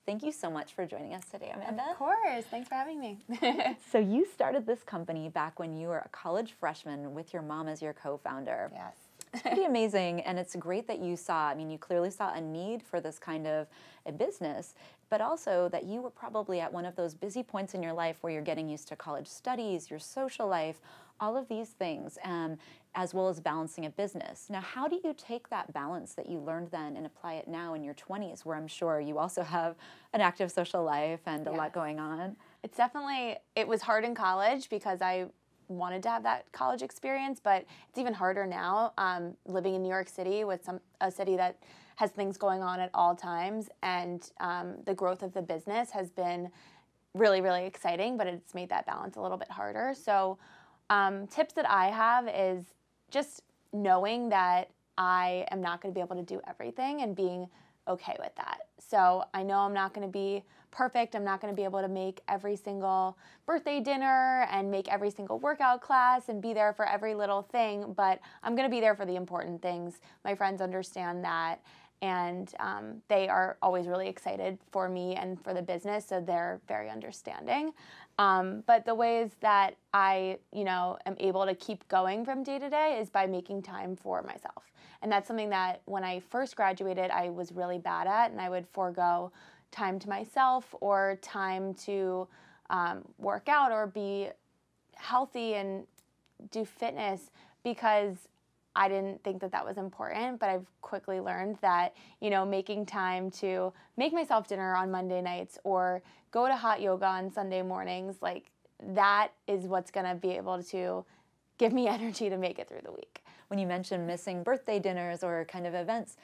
Thank you so much for joining us today, Amanda. Of course. Thanks for having me. So you started this company back when you were a college freshman with your mom as your co-founder. Yes. It's pretty amazing, and it's great that you saw, I mean, you clearly saw a need for this kind of a business, but also that you were probably at one of those busy points in your life where you're getting used to college studies, your social life, all of these things, as well as balancing a business. Now, how do you take that balance that you learned then and apply it now in your 20s, where I'm sure you also have an active social life and a lot going on? It's definitely, it was hard in college because I wanted to have that college experience, but it's even harder now living in New York City with a city that has things going on at all times, and the growth of the business has been really, really exciting, but it's made that balance a little bit harder. So tips that I have is just knowing that I am not going to be able to do everything and being okay with that. So I know I'm not going to be perfect. I'm not going to be able to make every single birthday dinner and make every single workout class and be there for every little thing, but I'm going to be there for the important things. My friends understand that, and they are always really excited for me and for the business, so they're very understanding. But the ways that I, am able to keep going from day to day is by making time for myself. And that's something that when I first graduated, I was really bad at, and I would forego time to myself or time to work out or be healthy and do fitness because I didn't think that that was important. But I've quickly learned that, making time to make myself dinner on Monday nights or go to hot yoga on Sunday mornings, like that is what's going to be able to give me energy to make it through the week. When you mentioned missing birthday dinners or kind of events,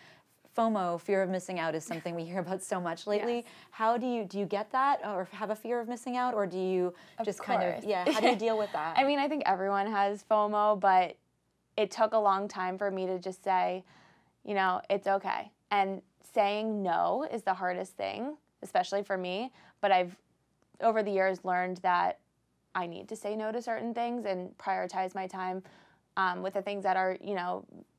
FOMO, fear of missing out, is something we hear about so much lately. Yes. How do you get that, or have a fear of missing out, or do you just kind of, how do you deal with that? I mean, I think everyone has FOMO, but it took a long time for me to just say, it's okay. And saying no is the hardest thing, especially for me. But I've, over the years, learned that I need to say no to certain things and prioritize my time with the things that are,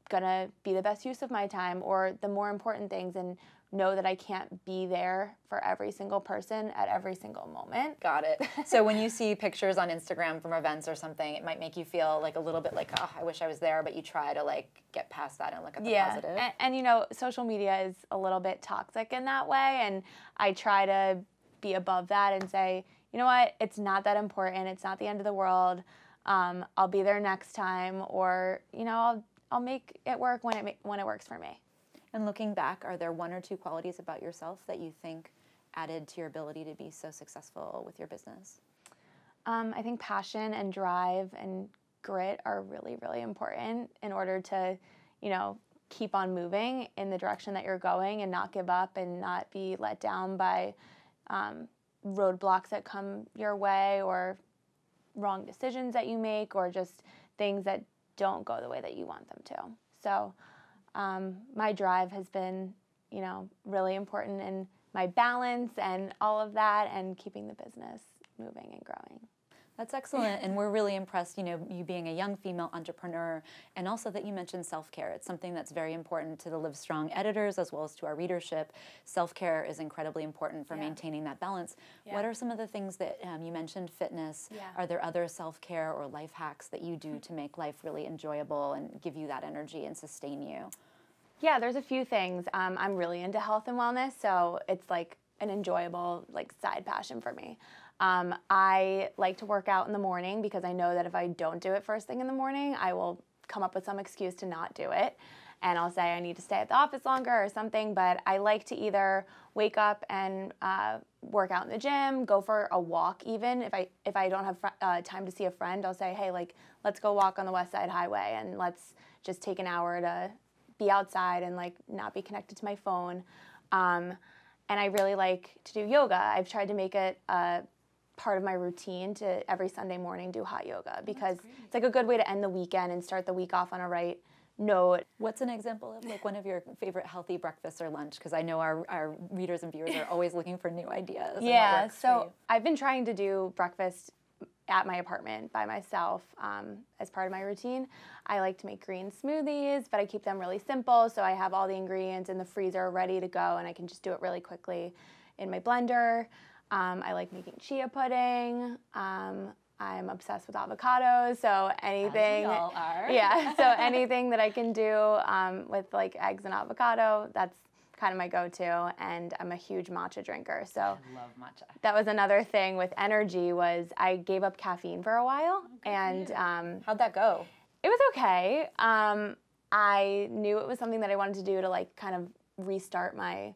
going to be the best use of my time, or the more important things, and know that I can't be there for every single person at every single moment. Got it. So when you see pictures on Instagram from events or something, it might make you feel like a little bit like, oh, I wish I was there, but you try to like get past that and look at the positive. And social media is a little bit toxic in that way, and I try to be above that and say, you know what, it's not that important, it's not the end of the world, I'll be there next time, or I'll make it work when it works for me. And looking back, are there one or two qualities about yourself that you think added to your ability to be so successful with your business? I think passion and drive and grit are really, really important in order to, keep on moving in the direction that you're going and not give up and not be let down by roadblocks that come your way, or wrong decisions that you make, or just things that don't go the way that you want them to. So my drive has been, really important in my balance and all of that, and keeping the business moving and growing. That's excellent, and we're really impressed, you being a young female entrepreneur, and also that you mentioned self-care. It's something that's very important to the Livestrong editors as well as to our readership. Self-care is incredibly important for maintaining that balance. What are some of the things that, you mentioned fitness, are there other self-care or life hacks that you do to make life really enjoyable and give you that energy and sustain you? Yeah, there's a few things. I'm really into health and wellness, so it's like an enjoyable side passion for me. I like to work out in the morning because I know that if I don't do it first thing in the morning, I will come up with some excuse to not do it. And I'll say I need to stay at the office longer or something, but I like to either wake up and work out in the gym, go for a walk even. If I don't have time to see a friend, I'll say, hey, let's go walk on the West Side Highway, and let's just take an hour to be outside and not be connected to my phone. And I really like to do yoga. I've tried to make it part of my routine to every Sunday morning do hot yoga, because it's a good way to end the weekend and start the week off on a right note. What's an example of one of your favorite healthy breakfasts or lunch? Because I know our readers and viewers are always looking for new ideas. Yeah, so I've been trying to do breakfast at my apartment by myself as part of my routine. I like to make green smoothies, but I keep them really simple, so I have all the ingredients in the freezer ready to go, and I can just do it really quickly. in my blender. I like making chia pudding. I'm obsessed with avocados, so anything. As we all are. Yeah, so anything that I can do with like eggs and avocado, that's kind of my go-to. And I'm a huge matcha drinker, so I love matcha. that was another thing with energy was I gave up caffeine for a while, and how'd that go? it was okay. I knew it was something that I wanted to do to like kind of restart my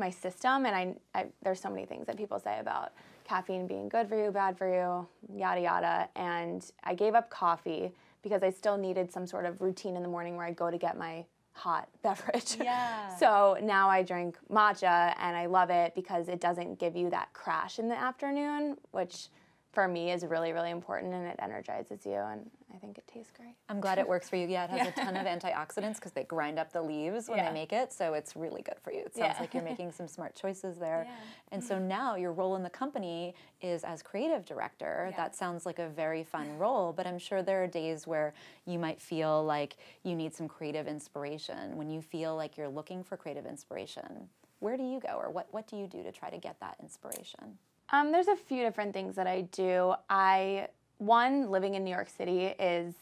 system, and I there's so many things that people say about caffeine being good for you, bad for you, yada yada, and I gave up coffee because I still needed some sort of routine in the morning where I go to get my hot beverage. Yeah. So now I drink matcha, and I love it because it doesn't give you that crash in the afternoon, which for me is really, really important, and it energizes you, and I think it tastes great. I'm glad it works for you. Yeah, it has a ton of antioxidants because they grind up the leaves when they make it, so it's really good for you. It sounds like you're making some smart choices there. Yeah. And so now your role in the company is as creative director. Yeah. That sounds like a very fun role, but I'm sure there are days where you might feel like you need some creative inspiration. When you feel like you're looking for creative inspiration, where do you go, or what do you do to try to get that inspiration? There's a few different things that I do. One, living in New York City is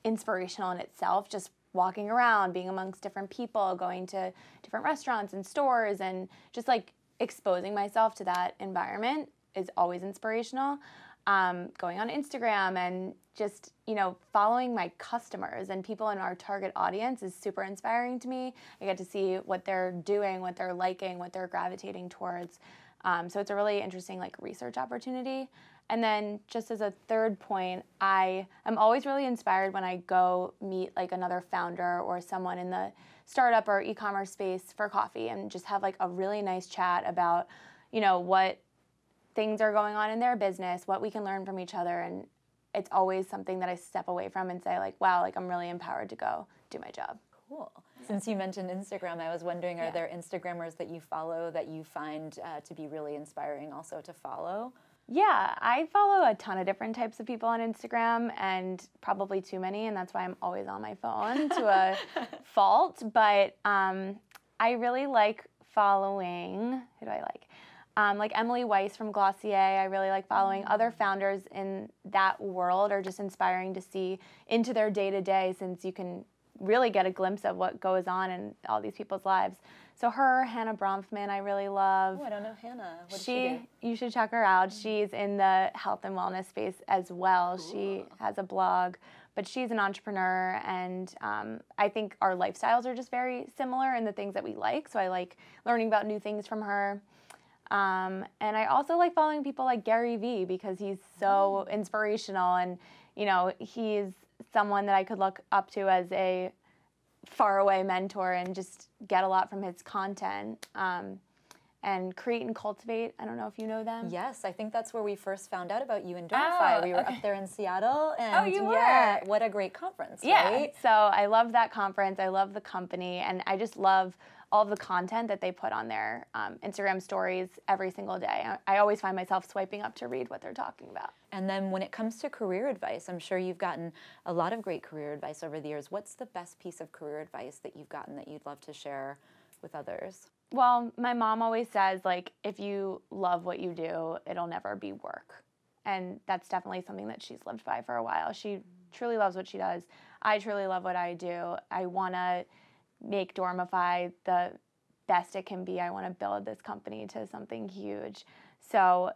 inspirational in itself, just walking around, being amongst different people, going to different restaurants and stores, and just like exposing myself to that environment is always inspirational. Going on Instagram and just, following my customers and people in our target audience is super inspiring to me. I get to see what they're doing, what they're liking, what they're gravitating towards. So it's a really interesting research opportunity. And then just as a third point, I am always really inspired when I go meet another founder or someone in the startup or e-commerce space for coffee and just have a really nice chat about, what things are going on in their business, what we can learn from each other. And it's always something that I step away from and say wow, I'm really empowered to go do my job. Cool. Since you mentioned Instagram, I was wondering, are there Instagrammers that you follow that you find to be really inspiring also to follow? Yeah, I follow a ton of different types of people on Instagram, and probably too many, and that's why I'm always on my phone to a fault. But I really like following, who do I like Emily Weiss from Glossier. I really like following other founders in that world, are just inspiring to see into their day-to-day, since you can really get a glimpse of what goes on in all these people's lives. So her, Hannah Bronfman, I really love. Oh, I don't know Hannah. What does she do? You should check her out. She's in the health and wellness space as well. Cool. She has a blog, but she's an entrepreneur, and I think our lifestyles are just very similar in the things that we like. So I like learning about new things from her. And I also like following people like Gary Vee, because he's so inspirational, and he's someone that I could look up to as a faraway mentor and just get a lot from his content. And Create and Cultivate, I don't know if you know them. Yes, I think that's where we first found out about you in Dormify. We were up there in Seattle, and you were? Yeah, what a great conference, right? So I love that conference. I love the company, and I just love all of the content that they put on their Instagram stories every single day. I always find myself swiping up to read what they're talking about. And then when it comes to career advice, I'm sure you've gotten a lot of great career advice over the years. What's the best piece of career advice that you've gotten that you'd love to share with others? Well, my mom always says, if you love what you do, it'll never be work. And that's definitely something that she's lived by for a while. She truly loves what she does. I truly love what I do. I want to make Dormify the best it can be. I want to build this company to something huge. So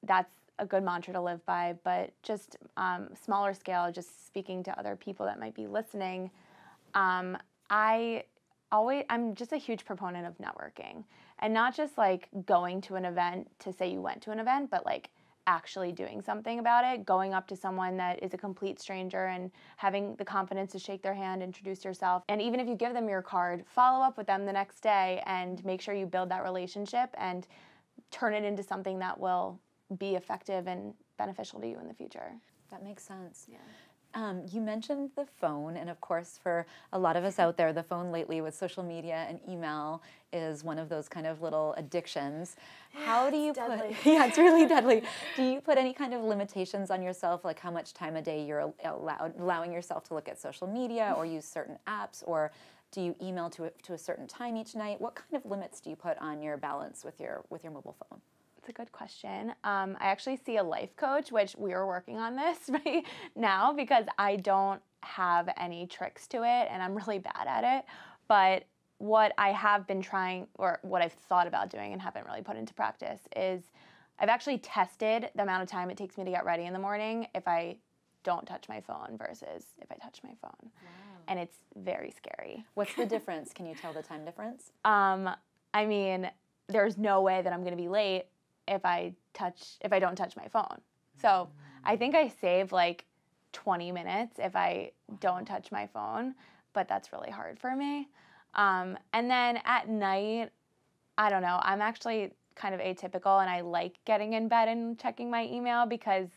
that's a good mantra to live by. But just smaller scale, just speaking to other people that might be listening, I'm just a huge proponent of networking, and not just going to an event to say you went to an event, but actually doing something about it, going up to someone that is a complete stranger and having the confidence to shake their hand, introduce yourself. And even if you give them your card, follow up with them the next day and make sure you build that relationship and turn it into something that will be effective and beneficial to you in the future. That makes sense. Yeah. You mentioned the phone, and of course for a lot of us out there, the phone lately with social media and email is one of those kind of little addictions. How do you yeah, it's really deadly. Do you put any kind of limitations on yourself, like how much time a day you're allowing yourself to look at social media or use certain apps, or Do you email to a certain time each night? What kind of limits do you put on your balance with your mobile phone? It's a good question. I actually see a life coach, which we are working on this right now because I don't have any tricks to it and I'm really bad at it. But what I have been trying, or what I've thought about doing and haven't really put into practice, is I've actually tested the amount of time it takes me to get ready in the morning if I don't touch my phone versus if I touch my phone. Wow. And it's very scary. What's the difference? Can you tell the time difference? I mean, there's no way that I'm going to be late if I don't touch my phone. So I think I save like 20 minutes if I don't touch my phone, but that's really hard for me. And then at night, I don't know, I'm actually kind of atypical and I like getting in bed and checking my email because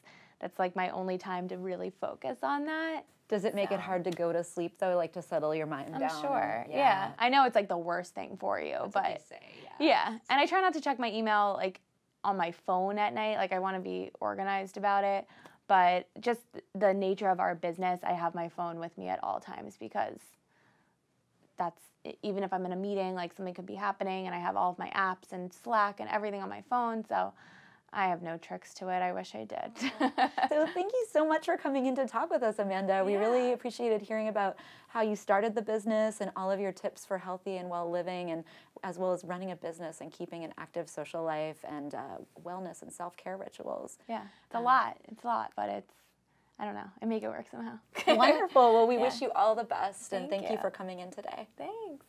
that's like my only time to really focus on that. Does it make it hard to go to sleep though, like to settle your mind down? I'm sure, yeah. I know it's like the worst thing for you, That's but what they say, yeah. And I try not to check my email like on my phone at night. Like I want to be organized about it, but just the nature of our business, I have my phone with me at all times because that's, even if I'm in a meeting, like something could be happening and I have all of my apps and Slack and everything on my phone. So I have no tricks to it. I wish I did. So thank you so much for coming in to talk with us, Amanda. We really appreciated hearing about how you started the business and all of your tips for healthy and well living, and as well as running a business and keeping an active social life and wellness and self-care rituals. Yeah, it's a lot. It's a lot, but it's, I don't know, I make it work somehow. Wonderful. Well, we wish you all the best, and thank you you for coming in today. Thanks.